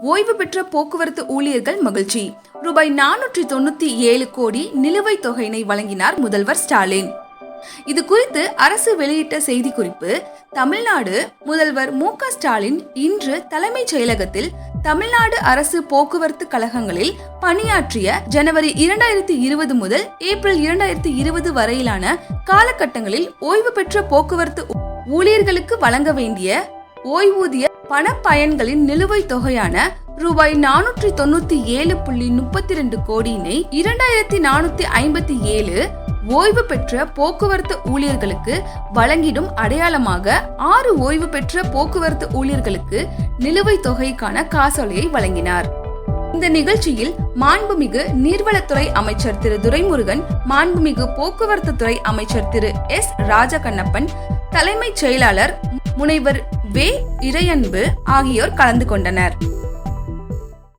ஓய்வு பெற்ற போக்குவரத்து ஊழியர்கள் மகிழ்ச்சி. ரூபாய் 497 கோடி நிலுவைத் தொகையினை வழங்கினார் முதல்வர் ஸ்டாலின். இது குறித்து அரசு வெளியிட்ட செய்திக்குறிப்பு. தமிழ்நாடு முதல்வர் மு.க. ஸ்டாலின் இன்று தலைமைச் செயலகத்தில் தமிழ்நாடு அரசு போக்குவரத்து கழகங்களில் பணியாற்றிய ஜனவரி 2020 முதல் ஏப்ரல் 2020 வரையிலான காலகட்டங்களில் ஓய்வு பெற்ற போக்குவரத்து ஊழியர்களுக்கு வழங்க வேண்டிய ஓய்வூதிய பண பயன்களின் நிலுவைத் தொகையான ரூபாய் 497.32 கோடியினை 2457 ஓய்வு பெற்ற போக்குவரத்து ஊழியர்களுக்கு வழங்கிடும் அடையாளமாக 6 ஓய்வு பெற்ற போக்குவரத்து ஊழியர்களுக்கு நிலுவைத் தொகைக்கான காசோலையை வழங்கினார். இந்த நிகழ்ச்சியில் மாண்புமிகு நீர்வளத்துறை அமைச்சர் திரு துரைமுருகன், மாண்புமிகு போக்குவரத்து துறை அமைச்சர் திரு எஸ். ராஜகண்ணப்பன், தலைமைச் செயலாளர் முனைவர் வே. இறையன்பு ஆகியோர் கலந்து கொண்டனர்.